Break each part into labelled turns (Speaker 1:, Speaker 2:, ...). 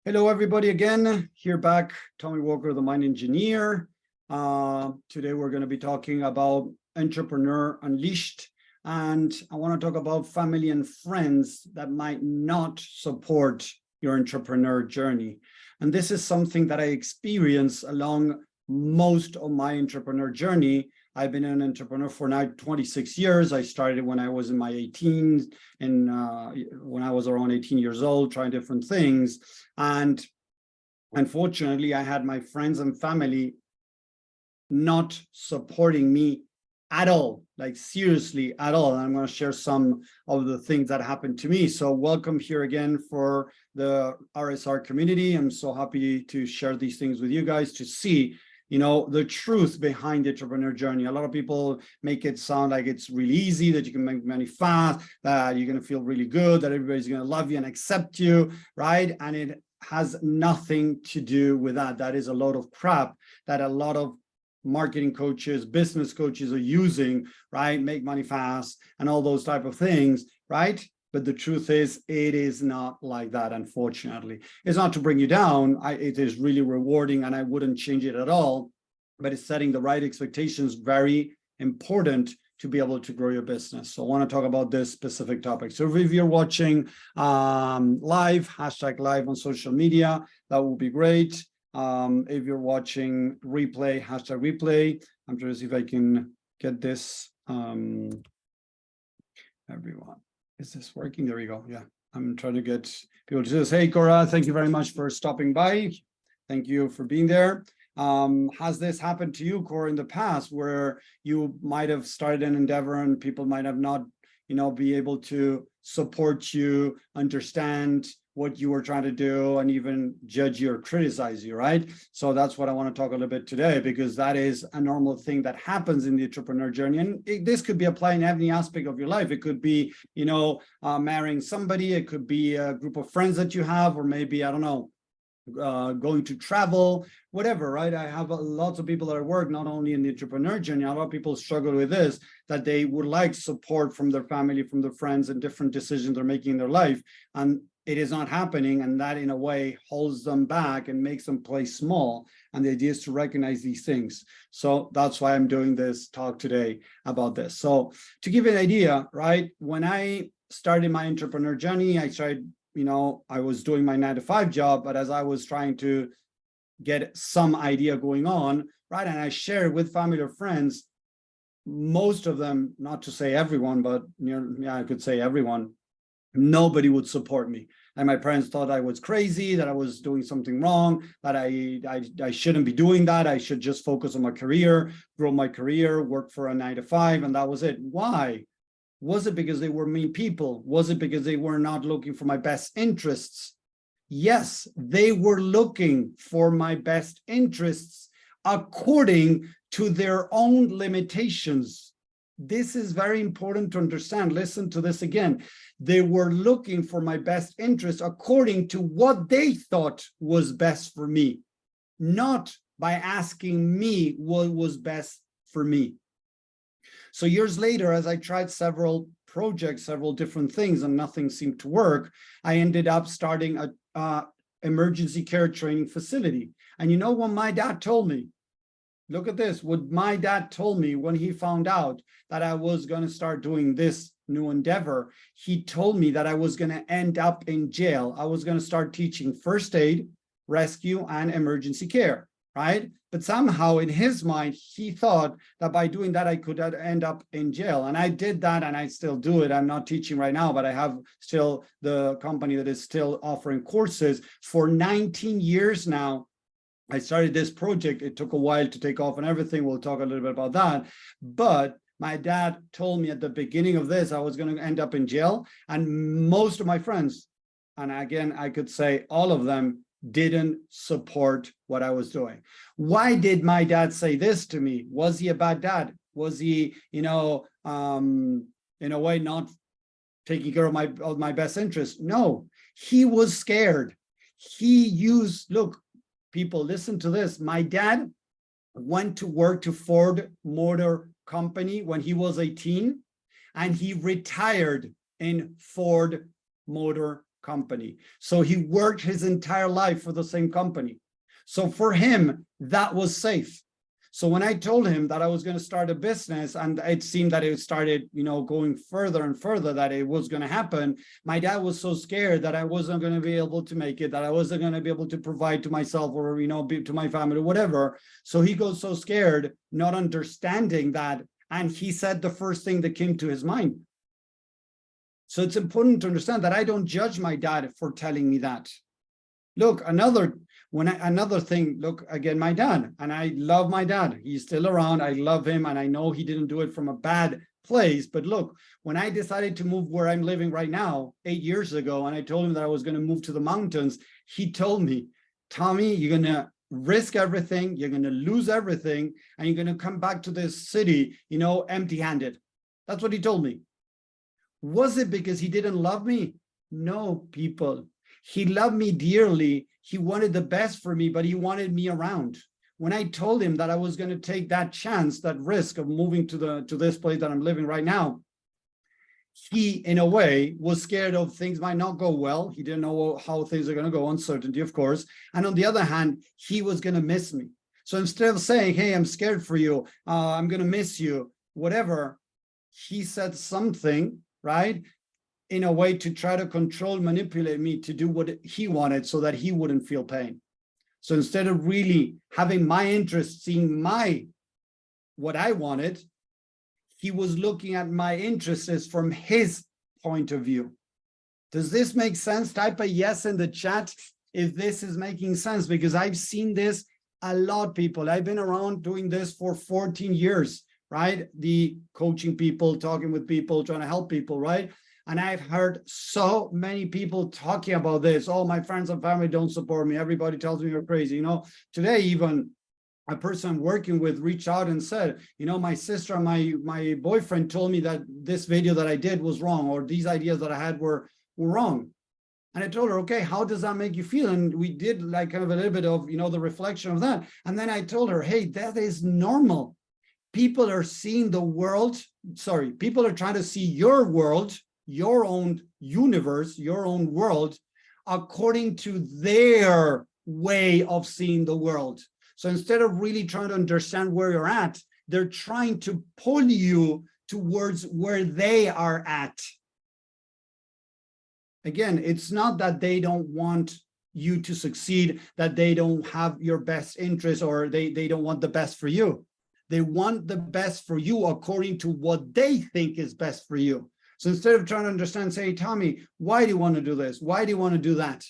Speaker 1: Hello, everybody, again. Here back, Tommy Walker, the Mind Engineer. Today, we're going to be talking about Entrepreneur Unleashed. And I want to talk about family and friends that might not support your entrepreneur journey. And this is something that I experienced along most of my entrepreneur journey. I've been an entrepreneur for now 26 years. I started when I was in my 18s and when I was around 18 years old, trying different things. And unfortunately, I had my friends and family not supporting me at all, like seriously at all. And I'm going to share some of the things that happened to me. So welcome here again for the RSR community. I'm so happy to share these things with you guys to see the truth behind the entrepreneur journey. A lot of people make it sound like it's really easy, that you can make money fast, that you're going to feel really good, that everybody's going to love you and accept you, right? And it has nothing to do with that. That is a load of crap that a lot of marketing coaches, business coaches are using, right? Make money fast and all those type of things, right? But the truth is, it is not like that, unfortunately. It's not to bring you down. It is really rewarding, and I wouldn't change it at all. But it's setting the right expectations, very important to be able to grow your business. So I want to talk about this specific topic. So if you're watching live, hashtag live on social media, that would be great. If you're watching replay, hashtag replay. I'm trying to see if I can get this. Everyone. Is this working? There we go. Yeah, I'm trying to get people to say, hey, Cora, thank you very much for stopping by. Thank you for being there. Has this happened to you, Cora, in the past where you might have started an endeavor and people might have not, be able to support you, understand what you were trying to do, and even judge you or criticize you, right? So that's what I want to talk a little bit today, because that is a normal thing that happens in the entrepreneur journey. And this could be applied in every aspect of your life. It could be, marrying somebody. It could be a group of friends that you have, or maybe, I don't know, going to travel, whatever, right? I have lots of people that I work, not only in the entrepreneur journey, a lot of people struggle with this, that they would like support from their family, from their friends, and different decisions they're making in their life. And it is not happening, and that in a way holds them back and makes them play small. And the idea is to recognize these things. So that's why I'm doing this talk today about this. So to give you an idea, right, when I started my entrepreneur journey, I started, I was doing my 9-to-5 job, but as I was trying to get some idea going on, right, and I shared with family or friends, most of them, not to say everyone, but I could say everyone, nobody would support me. And my parents thought I was crazy, that I was doing something wrong, that I shouldn't be doing that. I should just focus on my career, grow my career, work for a 9-to-5, and that was it. Why? Was it because they were mean people? Was it because they were not looking for my best interests? Yes, they were looking for my best interests according to their own limitations. This is very important to understand. Listen to this again. They were looking for my best interest according to what they thought was best for me, not by asking me what was best for me. So years later, as I tried several projects, several different things, and nothing seemed to work, I ended up starting a emergency care training facility. And you know what my dad told me? Look at this, what my dad told me when he found out that I was going to start doing this new endeavor. He told me that I was going to end up in jail. I was going to start teaching first aid, rescue, and emergency care, right? But somehow in his mind, he thought that by doing that, I could end up in jail. And I did that, and I still do it. I'm not teaching right now, but I have still the company that is still offering courses for 19 years now. I started this project. It took a while to take off and everything. We'll talk a little bit about that. But my dad told me at the beginning of this, I was going to end up in jail. And most of my friends, and again, I could say all of them, didn't support what I was doing. Why did my dad say this to me? Was he a bad dad? Was he, in a way, not taking care of my best interest? No, he was scared. He used, look, people, listen to this. My dad went to work to Ford Motor Company when he was 18, and he retired in Ford Motor company. So he worked his entire life for the same company. So for him, that was safe. So when I told him that I was going to start a business, and it seemed that it started, going further and further, that it was going to happen, my dad was so scared that I wasn't going to be able to make it, that I wasn't going to be able to provide to myself or, to my family or whatever. So he goes so scared, not understanding that. And he said the first thing that came to his mind. So it's important to understand that I don't judge my dad for telling me that. Look, another thing, look, again, my dad, and I love my dad. He's still around. I love him, and I know he didn't do it from a bad place. But look, when I decided to move where I'm living right now 8 years ago, and I told him that I was going to move to the mountains, he told me, Tommy, you're going to risk everything, you're going to lose everything, and you're going to come back to this city, empty-handed. That's what he told me. Was it because he didn't love me? No, people. He loved me dearly. He wanted the best for me, but he wanted me around. When I told him that I was going to take that chance, that risk of moving to this place that I'm living right now, he, in a way, was scared of things might not go well. He didn't know how things are going to go, uncertainty, of course. And on the other hand, he was going to miss me. So instead of saying, hey, I'm scared for you, I'm going to miss you, whatever, he said something, right, in a way to try to control, manipulate me to do what he wanted so that he wouldn't feel pain. So instead of really having my interest, seeing what I wanted, he was looking at my interests from his point of view. Does this make sense? Type a yes in the chat if this is making sense, because I've seen this a lot, people. I've been around doing this for 14 years, right? The coaching people, talking with people, trying to help people, right? And I've heard so many people talking about this. Oh, my friends and family don't support me. Everybody tells me you're crazy. Today, even a person I'm working with reached out and said, my sister and my boyfriend told me that this video that I did was wrong, or these ideas that I had were wrong. And I told her, okay, how does that make you feel? And we did like kind of a little bit of, the reflection of that. And then I told her, hey, that is normal. People are seeing the world. Sorry, people are trying to see your world, your own universe, your own world, according to their way of seeing the world. So instead of really trying to understand where you're at, they're trying to pull you towards where they are at. Again, it's not that they don't want you to succeed, that they don't have your best interest, or they don't want the best for you. They want the best for you according to what they think is best for you. So instead of trying to understand, say, Tommy, why do you want to do this? Why do you want to do that?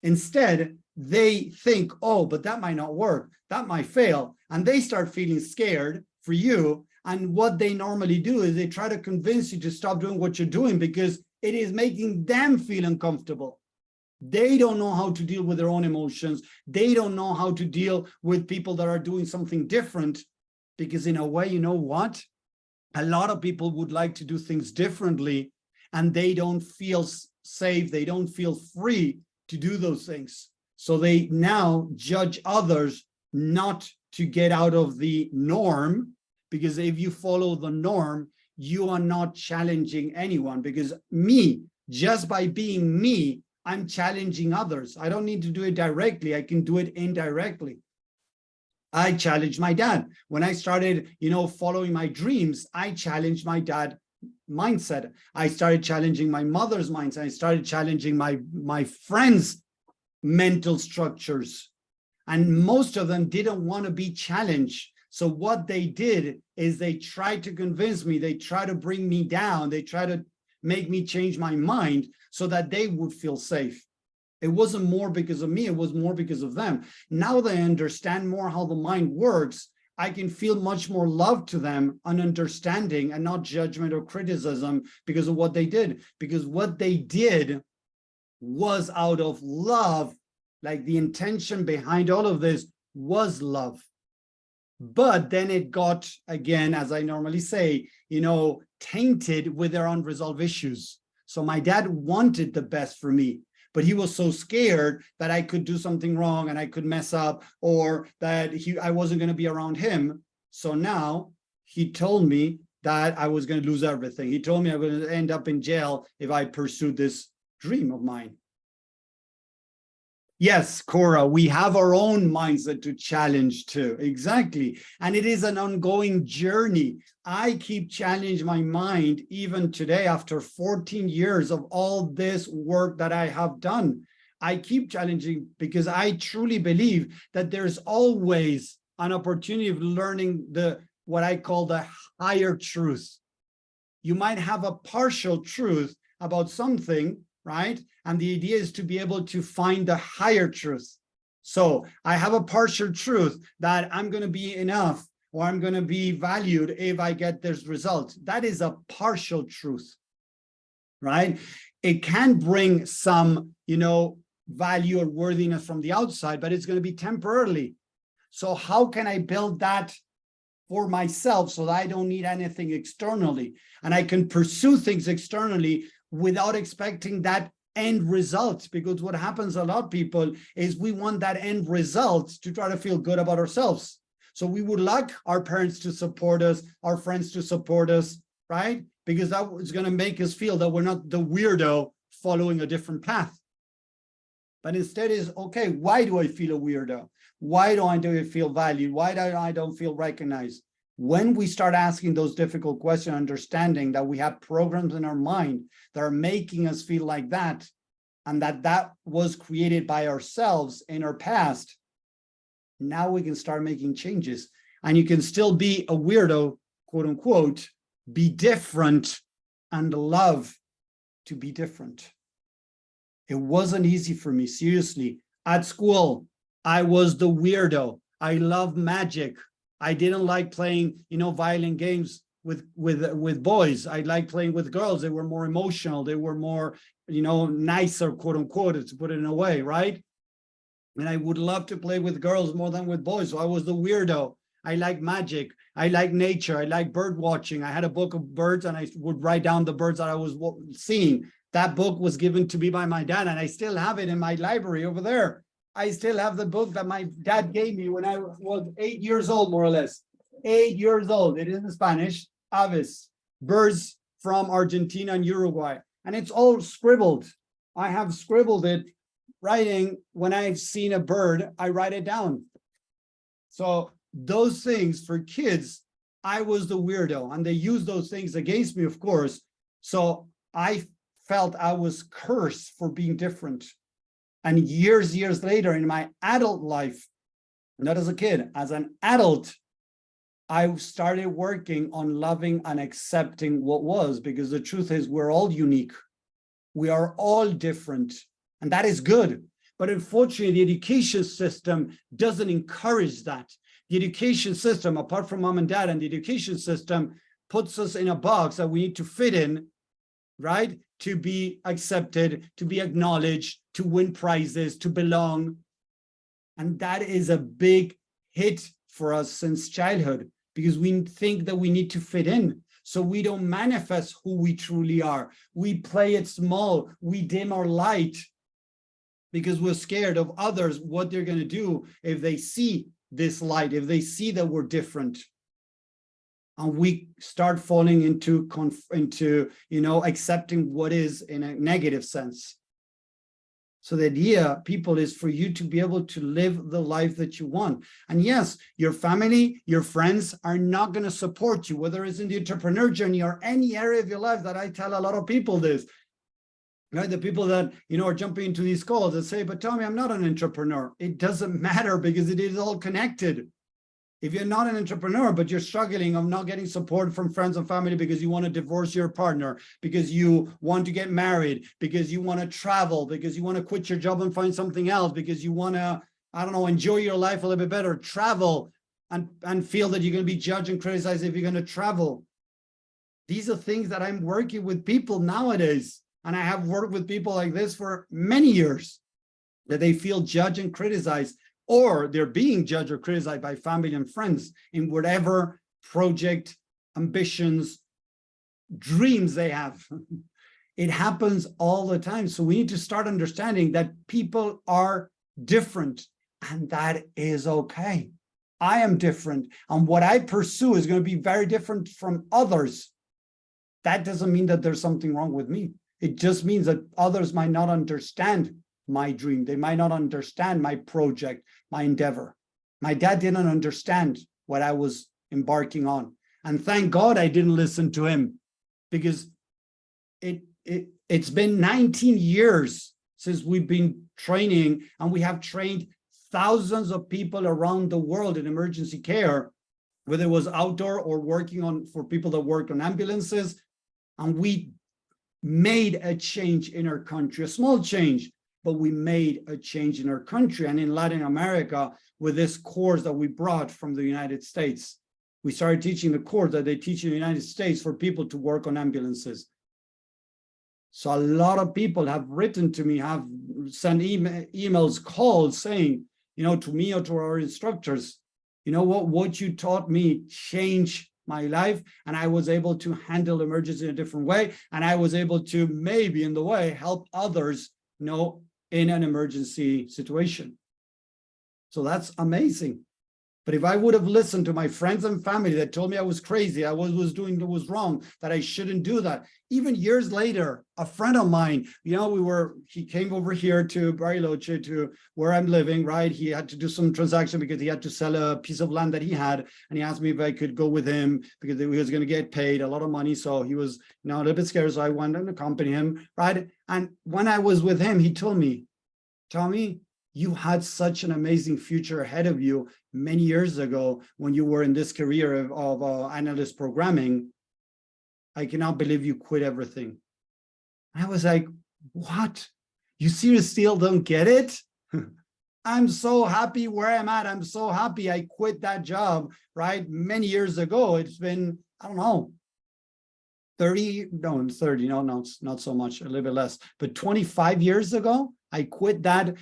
Speaker 1: Instead, they think, oh, but that might not work. That might fail. And they start feeling scared for you. And what they normally do is they try to convince you to stop doing what you're doing because it is making them feel uncomfortable. They don't know how to deal with their own emotions. They don't know how to deal with people that are doing something different. Because in a way, you know what? A lot of people would like to do things differently, and they don't feel safe. They don't feel free to do those things. So they now judge others not to get out of the norm, because if you follow the norm, you are not challenging anyone. Because me, just by being me, I'm challenging others. I don't need to do it directly. I can do it indirectly. I challenged my dad. When I started, following my dreams, I challenged my dad mindset. I started challenging my mother's mindset. I started challenging my friends' mental structures. And most of them didn't want to be challenged. So what they did is they tried to convince me, they tried to bring me down, they tried to make me change my mind so that they would feel safe. It wasn't more because of me, it was more because of them. Now that I understand more how the mind works, I can feel much more love to them and understanding, and not judgment or criticism because of what they did. Because what they did was out of love. Like, the intention behind all of this was love. But then it got, again, as I normally say, tainted with their unresolved issues. So my dad wanted the best for me, but he was so scared that I could do something wrong and I could mess up, or that I wasn't going to be around him. So now he told me that I was going to lose everything. He told me I was going to end up in jail if I pursued this dream of mine. Yes, Cora, we have our own mindset to challenge too. Exactly. And it is an ongoing journey. I keep challenging my mind even today after 14 years of all this work that I have done. I keep challenging because I truly believe that there's always an opportunity of learning what I call the higher truth. You might have a partial truth about something, right? And the idea is to be able to find the higher truth. So I have a partial truth that I'm going to be enough or I'm going to be valued if I get this result. That is a partial truth, right? It can bring some, value or worthiness from the outside, but it's going to be temporarily. So how can I build that for myself so that I don't need anything externally? And I can pursue things externally without expecting that end result, because what happens a lot, people, is we want that end result to try to feel good about ourselves. So we would like our parents to support us, our friends to support us, right? Because that is going to make us feel that we're not the weirdo following a different path. But instead is, okay, why do I feel a weirdo? Why do I feel valued? Why do I don't feel recognized? When we start asking those difficult questions, understanding that we have programs in our mind that are making us feel like that, and that was created by ourselves in our past, now we can start making changes. And you can still be a weirdo, quote unquote, be different and love to be different. It wasn't easy for me, seriously. At school, I was the weirdo. I love magic. I didn't like playing, violent games with boys. I like playing with girls. They were more emotional. They were more, nicer, quote unquote, to put it in a way, right? And I would love to play with girls more than with boys. So I was the weirdo. I like magic. I like nature. I like bird watching. I had a book of birds and I would write down the birds that I was seeing. That book was given to me by my dad, and I still have it in my library over there. I still have the book that my dad gave me when I was 8 years old, more or less. 8 years old. It is in Spanish. Aves, birds from Argentina and Uruguay. And it's all scribbled. I have scribbled it, writing, when I've seen a bird, I write it down. So those things for kids, I was the weirdo, and they use those things against me, of course. So I felt I was cursed for being different. And years later in my adult life, not as a kid, as an adult, I started working on loving and accepting what was, because the truth is we're all unique. We are all different, and that is good. But unfortunately, the education system doesn't encourage that. The education system, apart from mom and dad, and the education system puts us in a box that we need to fit in, right? To be accepted, to be acknowledged, to win prizes, to belong. And that is a big hit for us since childhood, because we think that we need to fit in. So we don't manifest who we truly are. We play it small. We dim our light because we're scared of others, what they're going to do if they see this light, if they see that we're different. And we start falling into accepting what is in a negative sense. So the idea, people, is for you to be able to live the life that you want. And yes, your family, your friends are not going to support you, whether it's in the entrepreneur journey or any area of your life. That I tell a lot of people this, right? The people that, are jumping into these calls that say, but Tommy, I'm not an entrepreneur. It doesn't matter, because it is all connected. If you're not an entrepreneur, but you're struggling of not getting support from friends and family because you want to divorce your partner, because you want to get married, because you want to travel, because you want to quit your job and find something else, because you want to, enjoy your life a little bit better, travel and feel that you're going to be judged and criticized if you're going to travel. These are things that I'm working with people nowadays. And I have worked with people like this for many years, that they feel judged and criticized, or they're being judged or criticized by family and friends in whatever project, ambitions, dreams they have. It happens all the time. So we need to start understanding that people are different, and that is okay. I am different, and what I pursue is going to be very different from others. That doesn't mean that there's something wrong with me. It just means that others might not understand my dream. They might not understand my project, my endeavor. My dad didn't understand what I was embarking on. And thank God I didn't listen to him, because it's been 19 years since we've been training, and we have trained thousands of people around the world in emergency care, whether it was outdoor or working on for people that work on ambulances. And we made a change in our country, a small change, but we made a change in our country and in Latin America with this course that we brought from the United States. We started teaching the course that they teach in the United States for people to work on ambulances. So a lot of people have written to me, have sent emails, calls saying, to me or to our instructors, what you taught me changed my life, and I was able to handle emergency in a different way, and I was able to maybe in the way help others, in an emergency situation. So that's amazing. But if I would have listened to my friends and family that told me I was crazy, I was doing what was wrong, that I shouldn't do that. Even years later, a friend of mine, he came over here to Bariloche, to where I'm living, right? He had to do some transaction because he had to sell a piece of land that he had. And he asked me if I could go with him because he was going to get paid a lot of money. So he was, a little bit scared. So I went and accompanied him, right? And when I was with him, he told me, Tommy, you had such an amazing future ahead of you many years ago when you were in this career of analyst programming. I cannot believe you quit everything. I was like, what? You seriously still don't get it? I'm so happy where I'm at. I'm so happy I quit that job, right? Many years ago. It's been, I don't know, 30, no, 30, no, it's not so much, a little bit less, but 25 years ago, I quit that,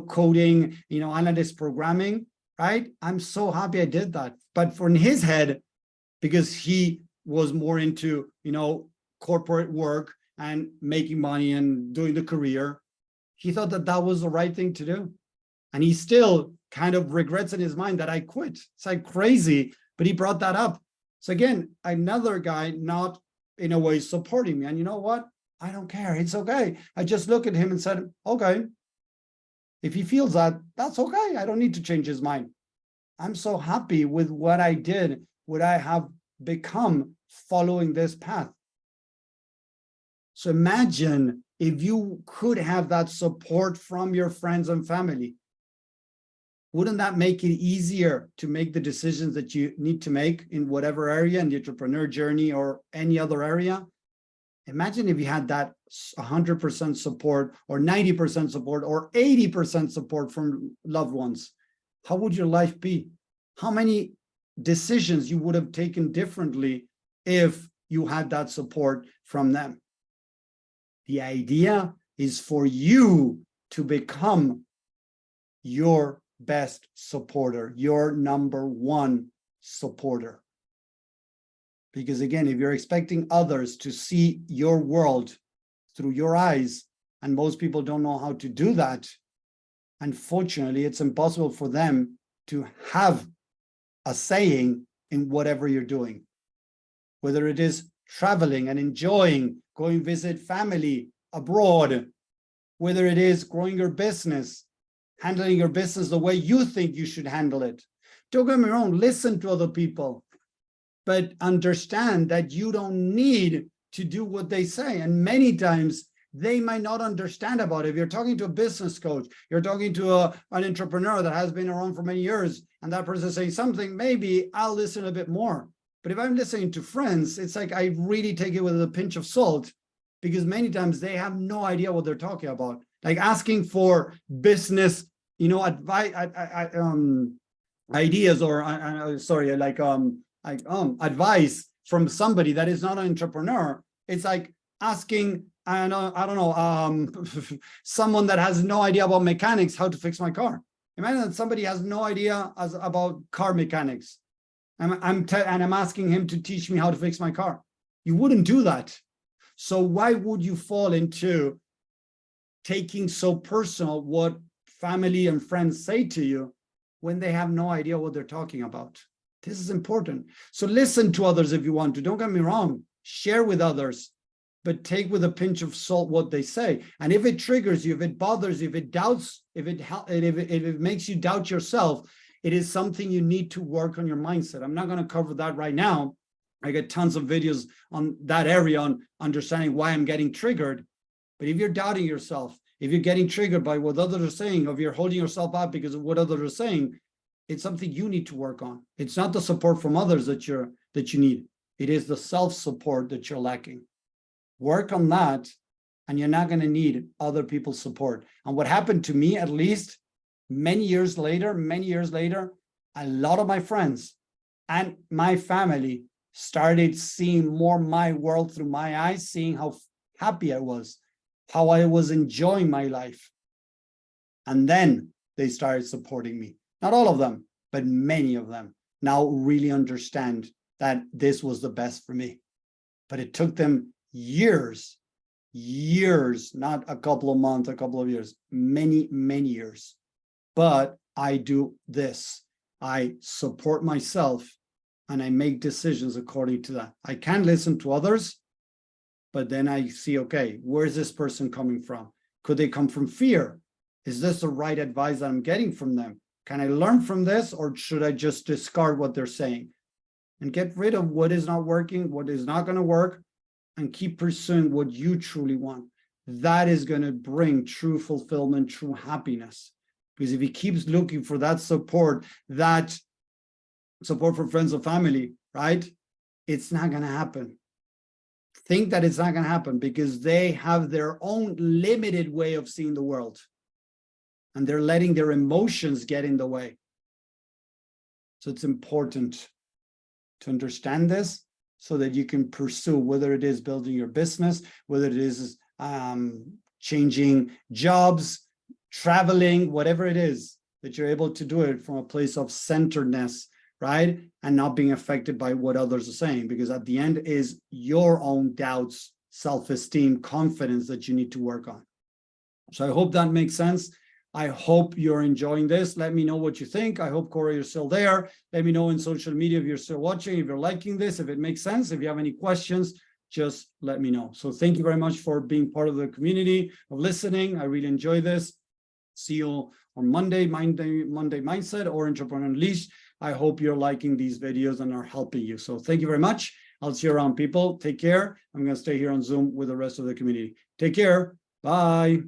Speaker 1: coding, analyst programming, right? I'm so happy I did that. But for in his head, because he was more into, corporate work and making money and doing the career, he thought that that was the right thing to do. And he still kind of regrets in his mind that I quit. It's like crazy, but he brought that up. So again, another guy not in a way supporting me. And you know what? I don't care. It's okay. I just look at him and said, okay, if he feels that, that's okay. I don't need to change his mind. I'm so happy with what I did, what I have become following this path. So imagine if you could have that support from your friends and family. Wouldn't that make it easier to make the decisions that you need to make in whatever area, in the entrepreneur journey or any other area? Imagine if you had that 100% support or 90% support or 80% support from loved ones. How would your life be? How many decisions you would have taken differently if you had that support from them? The idea is for you to become your best supporter, your number one supporter. Because again, if you're expecting others to see your world through your eyes, and most people don't know how to do that, unfortunately, it's impossible for them to have a saying in whatever you're doing. Whether it is traveling and enjoying, going visit family abroad, whether it is growing your business, handling your business the way you think you should handle it. Don't get me wrong, listen to other people, but understand that you don't need to do what they say. And many times they might not understand about it. If you're talking to a business coach, you're talking to an entrepreneur that has been around for many years, and that person is saying something, maybe I'll listen a bit more. But if I'm listening to friends, it's like I really take it with a pinch of salt, because many times they have no idea what they're talking about. Like asking for business, advice, ideas, or advice from somebody that is not an entrepreneur. It's like asking, I don't know, someone that has no idea about mechanics how to fix my car. Imagine that somebody has no idea about car mechanics. I'm asking him to teach me how to fix my car. You wouldn't do that. So why would you fall into taking so personal what family and friends say to you when they have no idea what they're talking about? This is important. So listen to others if you want to. Don't get me wrong. Share with others. but take with a pinch of salt what they say. And if it triggers you, if it bothers you, if it doubts, if it makes you doubt yourself, it is something you need to work on your mindset. I'm not going to cover that right now. I get tons of videos on that area on understanding why I'm getting triggered. But if you're doubting yourself, if you're getting triggered by what others are saying, or if you're holding yourself up because of what others are saying, it's something you need to work on. It's not the support from others that you need. It is the self-support that you're lacking. Work on that, and you're not going to need other people's support. And what happened to me, at least many years later, a lot of my friends and my family started seeing more my world through my eyes, seeing how happy I was, how I was enjoying my life. And then they started supporting me. Not all of them, but many of them now really understand that this was the best for me. But it took them years, not a couple of months, a couple of years, many, many years. But I do this. I support myself and I make decisions according to that. I can listen to others, but then I see, okay, where's this person coming from? Could they come from fear? Is this the right advice that I'm getting from them? Can I learn from this, or should I just discard what they're saying and get rid of what is not working, what is not going to work, and keep pursuing what you truly want? That is going to bring true fulfillment, true happiness. Because if he keeps looking for that support from friends or family, right? It's not going to happen. Think that it's not going to happen because they have their own limited way of seeing the world. And they're letting their emotions get in the way. So it's important to understand this so that you can pursue, whether it is building your business, whether it is changing jobs, traveling, whatever it is, that you're able to do it from a place of centeredness, right? And not being affected by what others are saying, because at the end is your own doubts, self-esteem, confidence that you need to work on. So I hope that makes sense. I hope you're enjoying this. Let me know what you think. I hope, Corey, you're still there. Let me know in social media if you're still watching, if you're liking this, if it makes sense. If you have any questions, just let me know. So thank you very much for being part of the community, of listening. I really enjoy this. See you on Monday Mindset or Entrepreneur Unleashed. I hope you're liking these videos and are helping you. So thank you very much. I'll see you around, people. Take care. I'm going to stay here on Zoom with the rest of the community. Take care. Bye.